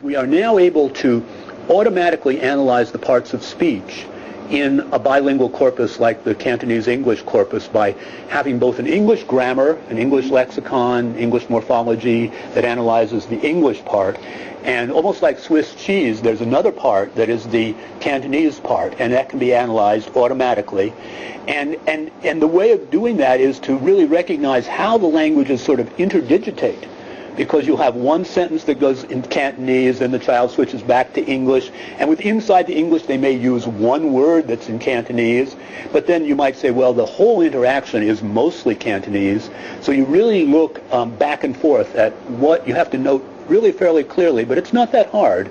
we are now able to automatically analyze the parts of speech in a bilingual corpus like the Cantonese English corpus by having both an English grammar, an English lexicon, English morphology that analyzes the English part, and almost like Swiss cheese, there's another part that is the Cantonese part, and that can be analyzed automatically. And the way of doing that is to really recognize how the languages sort of interdigitate, because you'll have one sentence that goes in Cantonese, then the child switches back to English, and inside the English they may use one word that's in Cantonese, but then you might say, well, the whole interaction is mostly Cantonese, so you really look back and forth at what you have to note really fairly clearly, but it's not that hard,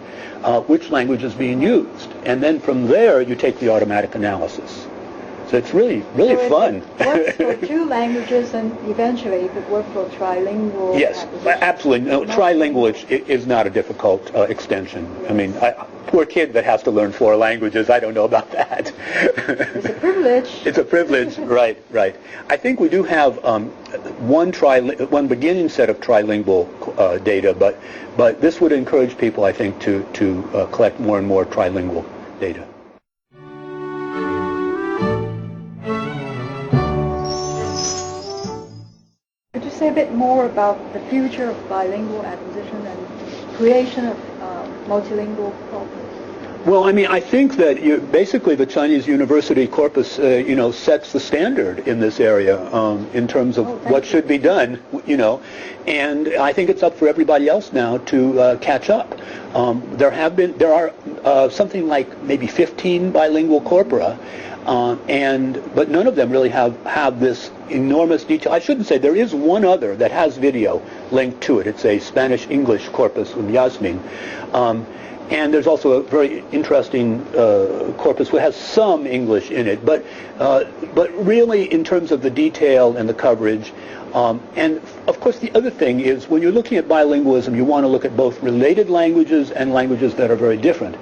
which language is being used, and then from there you take the automatic analysis. So it's really fun. It works for two languages, and eventually it could work for trilingual. Yes, absolutely. No, trilingual is not a difficult extension. Yes. I mean, poor kid that has to learn 4 languages. I don't know about that. It's a privilege. It's a privilege, right. I think we do have one beginning set of trilingual data, but this would encourage people, I think, to collect more and more trilingual data. Say a bit more about the future of bilingual acquisition and creation of multilingual corpus. Well, I mean, I think that basically the Chinese university corpus, sets the standard in this area in terms of what should be done, and I think it's up for everybody else now to catch up. There are something like maybe 15 bilingual corpora. But none of them really have this enormous detail. I shouldn't say, there is one other that has video linked to it. It's a Spanish-English corpus from Yasmin. And there's also a very interesting corpus which has some English in it. But really, in terms of the detail and the coverage, and of course the other thing is when you're looking at bilingualism, you want to look at both related languages and languages that are very different.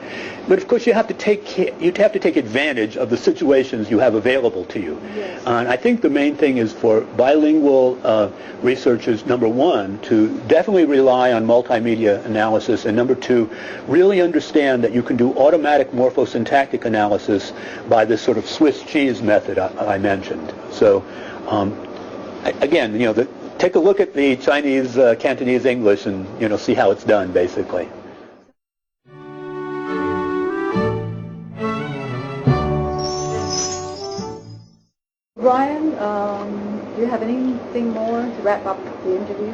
But of course you have to take advantage of the situations you have available to you. Yes. And I think the main thing is for bilingual researchers, number one, to definitely rely on multimedia analysis, and number two, really understand that you can do automatic morphosyntactic analysis by this sort of Swiss cheese method I mentioned. So again, take a look at the Chinese Cantonese English and see how it's done, basically. Brian, do you have anything more to wrap up the interview?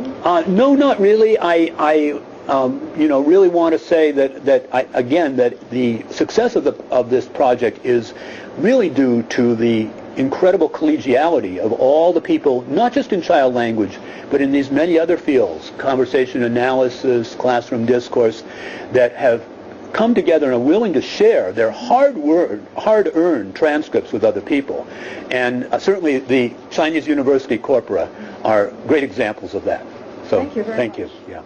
No, not really. I really want to say that the success of this project is really due to the incredible collegiality of all the people, not just in child language, but in these many other fields, conversation analysis, classroom discourse, that have come together and are willing to share their hard-earned transcripts with other people. And certainly the Chinese university corpora are great examples of that. So, thank you very much. Thank you. Yeah.